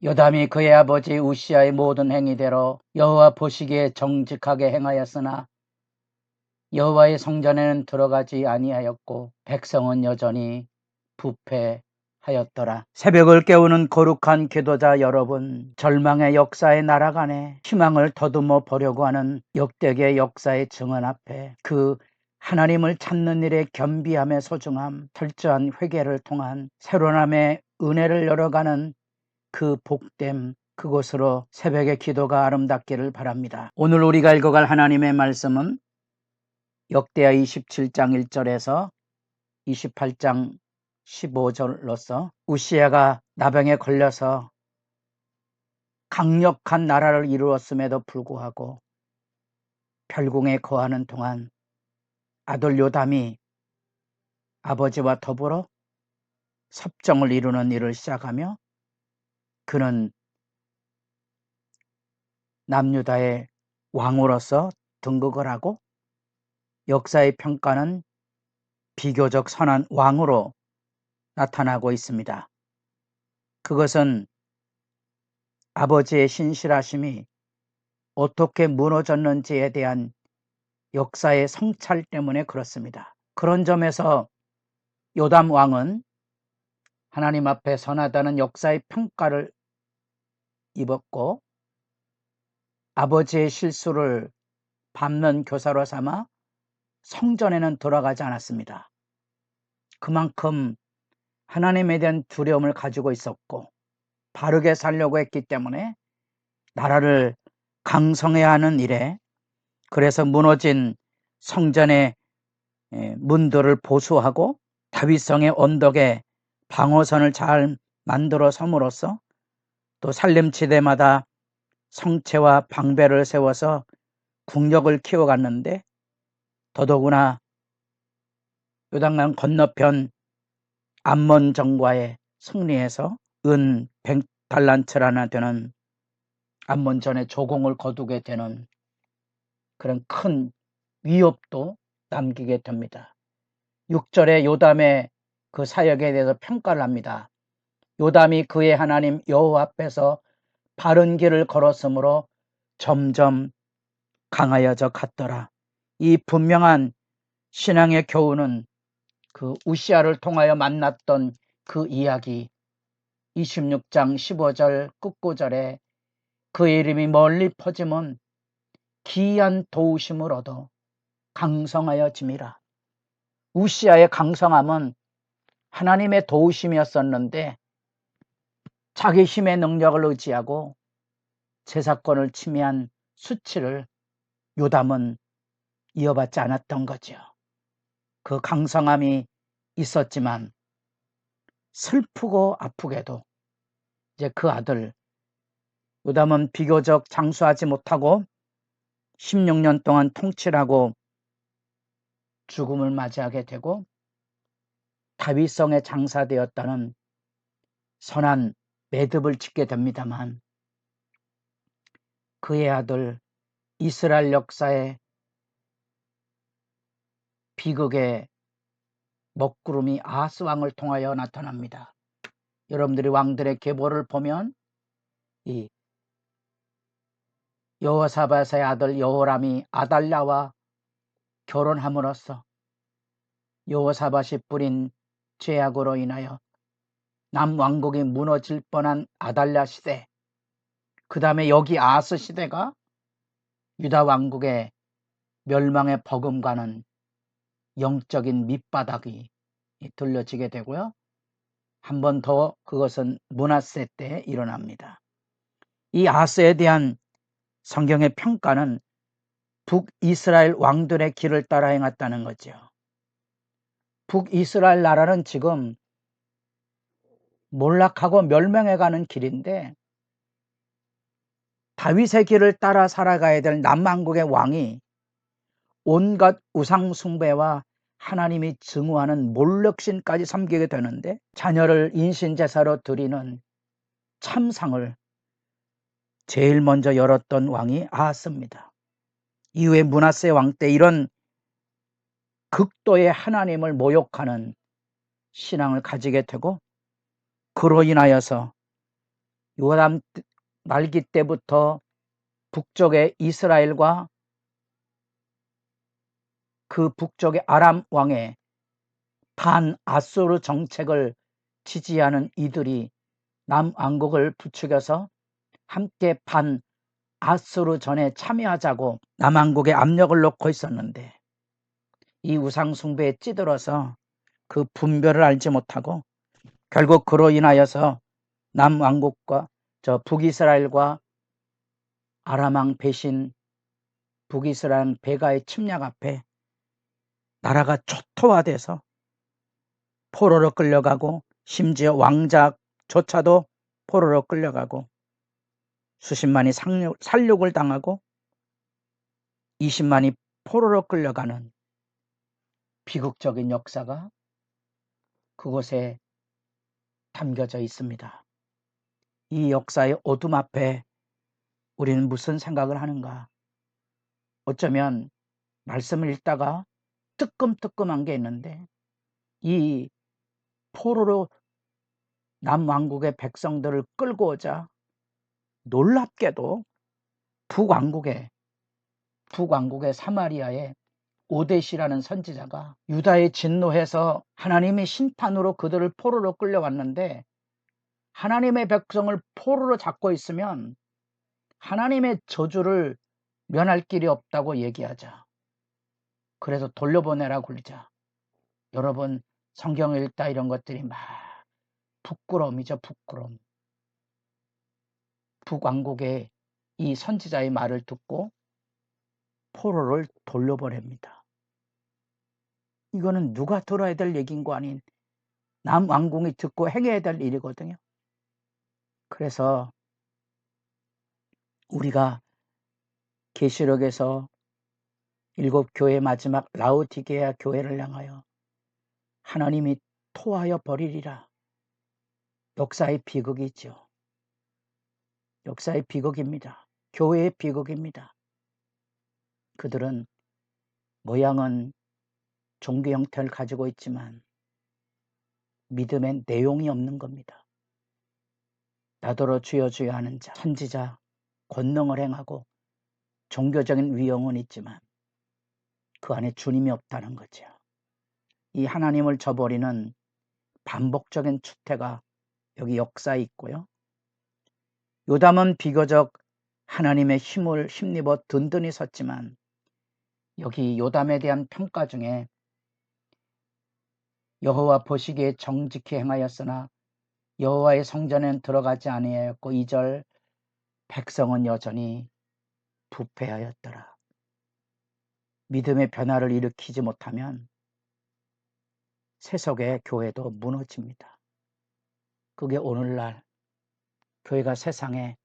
요담이 그의 아버지 우시아의 모든 행위대로 여호와 보시기에 정직하게 행하였으나 여호와의 성전에는 들어가지 아니하였고 백성은 여전히 부패하였더라. 새벽을 깨우는 거룩한 기도자 여러분, 절망의 역사에 날아가네 희망을 더듬어 보려고 하는 역대기의 역사의 증언 앞에 그 하나님을 찾는 일의 겸비함의 소중함, 철저한 회개를 통한 새로남의 은혜를 열어가는 그 복됨, 그곳으로 새벽의 기도가 아름답기를 바랍니다. 오늘 우리가 읽어갈 하나님의 말씀은 역대하 27장 1절에서 28장 15절로서 우시아가 나병에 걸려서 강력한 나라를 이루었음에도 불구하고 별궁에 거하는 동안 아들 요담이 아버지와 더불어 섭정을 이루는 일을 시작하며 그는 남유다의 왕으로서 등극을 하고 역사의 평가는 비교적 선한 왕으로 나타나고 있습니다. 그것은 아버지의 신실하심이 어떻게 무너졌는지에 대한 역사의 성찰 때문에 그렇습니다. 그런 점에서 요담 왕은 하나님 앞에 선하다는 역사의 평가를 입었고 아버지의 실수를 밟는 교사로 삼아 성전에는 들어가지 않았습니다. 그만큼 하나님에 대한 두려움을 가지고 있었고 바르게 살려고 했기 때문에 나라를 강성해야 하는 일에, 그래서 무너진 성전의 문들을 보수하고 다윗성의 언덕에 방어선을 잘 만들어 섬으로써 또 살림지대마다 성체와 방배를 세워서 국력을 키워갔는데 더더구나 요단강 건너편 암몬 정과의 승리에서 은 100달란트라나 되는 암몬전의 조공을 거두게 되는 그런 큰 위협도 남기게 됩니다. 6절에 요담의 그 사역에 대해서 평가를 합니다. 요담이 그의 하나님 여호와 앞에서 바른 길을 걸었으므로 점점 강하여져 갔더라. 이 분명한 신앙의 교훈은 그 우시아를 통하여 만났던 그 이야기 26장 15절 끝구절에 그의 이름이 멀리 퍼지면 기이한 도우심을 얻어 강성하여짐이라. 우시아의 강성함은 하나님의 도우심이었었는데 자기 힘의 능력을 의지하고 제사권을 침해한 수치를 요담은 이어받지 않았던 거죠. 그 강성함이 있었지만 슬프고 아프게도 이제 그 아들 요담은 비교적 장수하지 못하고 16년 동안 통치하고 죽음을 맞이하게 되고 다윗성에 장사되었다는 선한 매듭을 짓게 됩니다만 그의 아들 이스라엘 역사의 비극의 먹구름이 아하스 왕을 통하여 나타납니다. 여러분들이 왕들의 계보를 보면 이 여호사밧의 아들 여호람이 아달랴와 결혼함으로써 여호사밧이 뿌린 죄악으로 인하여 남왕국이 무너질 뻔한 아달랴 시대, 그 다음에 여기 아하스 시대가 유다 왕국의 멸망의 버금가는 영적인 밑바닥이 들려지게 되고요. 한 번 더 그것은 므낫세 때 일어납니다. 이 아하스에 대한 성경의 평가는 북이스라엘 왕들의 길을 따라 행했다는 거죠. 북이스라엘 나라는 지금 몰락하고 멸망해가는 길인데 다윗의 길을 따라 살아가야 될 남왕국의 왕이 온갖 우상 숭배와 하나님이 증오하는 몰력신까지 섬기게 되는데 자녀를 인신제사로 드리는 참상을 제일 먼저 열었던 왕이 아하스입니다. 이후에 므낫세 왕 때 이런 극도의 하나님을 모욕하는 신앙을 가지게 되고 그로 인하여서 요담 말기 때부터 북쪽의 이스라엘과 그 북쪽의 아람 왕의 반아수르 정책을 지지하는 이들이 남왕국을 부추겨서 함께 반아수르전에 참여하자고 남왕국에 압력을 놓고 있었는데, 이 우상숭배에 찌들어서 그 분별을 알지 못하고 결국 그로 인하여서 남왕국과 북이스라엘과 아람왕 배신, 북이스라엘 베가의 침략 앞에 나라가 초토화돼서 포로로 끌려가고, 심지어 왕자조차도 포로로 끌려가고, 수십만이 살육을 당하고 20만이 포로로 끌려가는 비극적인 역사가 그곳에 담겨져 있습니다. 이 역사의 어둠 앞에 우리는 무슨 생각을 하는가? 어쩌면 말씀을 읽다가 뜨끔뜨끔한 게 있는데, 이 포로로 남왕국의 백성들을 끌고 오자 놀랍게도 북왕국의 사마리아의 오뎃이라는 선지자가 유다에 진노해서 하나님의 심판으로 그들을 포로로 끌려왔는데, 하나님의 백성을 포로로 잡고 있으면 하나님의 저주를 면할 길이 없다고 얘기하자. 그래서 돌려보내라고 그러자. 여러분, 성경 읽다 이런 것들이 막 부끄러움이죠, 부끄러움. 북왕국의 이 선지자의 말을 듣고 포로를 돌려보냅니다. 이거는 누가 들어야 될 얘기인 거 아닌 남왕국이 듣고 행해야 될 일이거든요. 그래서 우리가 계시록에서 7교회 마지막 라우디게아 교회를 향하여 하나님이 토하여 버리리라, 역사의 비극이죠. 역사의 비극입니다. 교회의 비극입니다. 그들은 모양은 종교 형태를 가지고 있지만 믿음의 내용이 없는 겁니다. 나더러 주여 주여 하는 자, 선지자, 권능을 행하고 종교적인 위용은 있지만 그 안에 주님이 없다는 거죠. 이 하나님을 저버리는 반복적인 추태가 여기 역사에 있고요. 요담은 비교적 하나님의 힘을 힘입어 든든히 섰지만, 여기 요담에 대한 평가 중에 여호와 보시기에 정직히 행하였으나 여호와의 성전에는 들어가지 아니하였고 2절 백성은 여전히 부패하였더라. 믿음의 변화를 일으키지 못하면 세속의 교회도 무너집니다. 그게 오늘날 교회가 세상에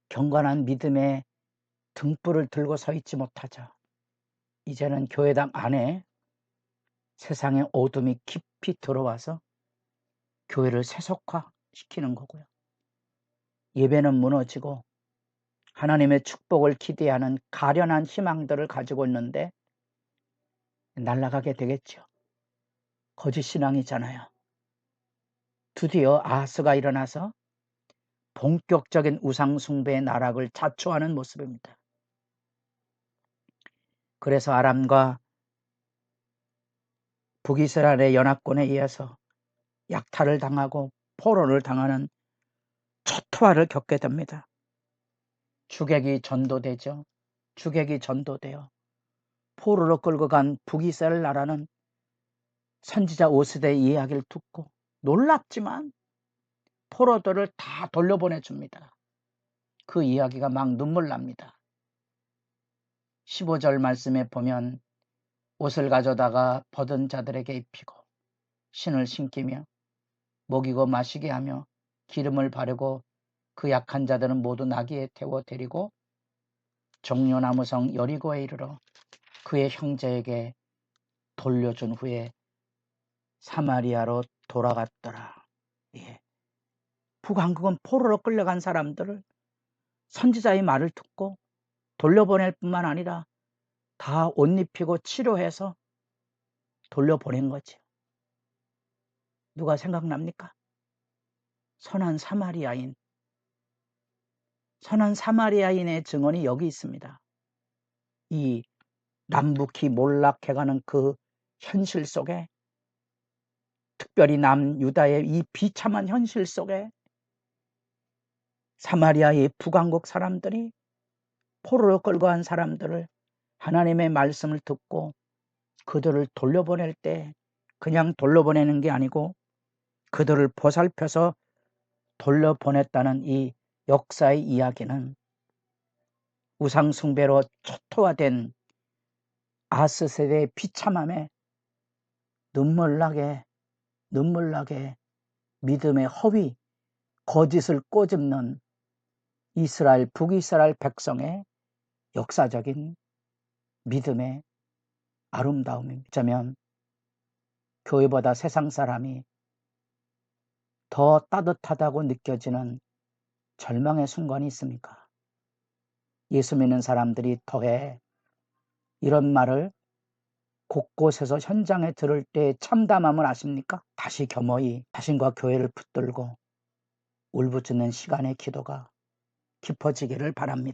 경건한 믿음의 등불을 들고 서 있지 못하자 이제는 교회당 안에 세상의 어둠이 깊이 들어와서 교회를 세속화시키는 거고요. 예배는 무너지고 하나님의 축복을 기대하는 가련한 희망들을 가지고 있는데 날아가게 되겠죠. 거짓 신앙이잖아요. 드디어 아하스가 일어나서 본격적인 우상 숭배의 나락을 자초하는 모습입니다. 그래서 아람과 북이스라엘의 연합군에 의해서 약탈을 당하고 포로를 당하는 초토화를 겪게 됩니다. 주객이 전도되죠. 주객이 전도되어 포로로 끌고 간 북이스라엘 나라는 선지자 오스대의 이야기를 듣고 놀랍지만 포로들을 다 돌려보내줍니다. 그 이야기가 막 눈물 납니다. 15절 말씀에 보면 옷을 가져다가 벗은 자들에게 입히고 신을 신기며 먹이고 마시게 하며 기름을 바르고 그 약한 자들은 모두 나귀에 태워 데리고 종려나무성 여리고에 이르러 그의 형제에게 돌려준 후에 사마리아로 돌아갔더라. 예. 북왕국은 포로로 끌려간 사람들을 선지자의 말을 듣고 돌려보낼 뿐만 아니라 다 옷 입히고 치료해서 돌려보낸 거죠. 누가 생각납니까? 선한 사마리아인 선한 사마리아인의 증언이 여기 있습니다. 이 남북이 몰락해가는 그 현실 속에, 특별히 남유다의 이 비참한 현실 속에 사마리아의 북왕국 사람들이 포로로 끌고 간 사람들을 하나님의 말씀을 듣고 그들을 돌려보낼 때 그냥 돌려보내는 게 아니고 그들을 보살펴서 돌려보냈다는 이 역사의 이야기는 우상숭배로 초토화된 아스 세대의 비참함에 눈물나게 믿음의 허위, 거짓을 꼬집는 이스라엘, 북이스라엘 백성의 역사적인 믿음의 아름다움입니다. 어쩌면 교회보다 세상 사람이 더 따뜻하다고 느껴지는 절망의 순간이 있습니까? 예수 믿는 사람들이 더해 이런 말을 곳곳에서 현장에 들을 때 참담함을 아십니까? 다시 겸허히 자신과 교회를 붙들고 울부짖는 시간의 기도가 깊어지기를 바랍니다.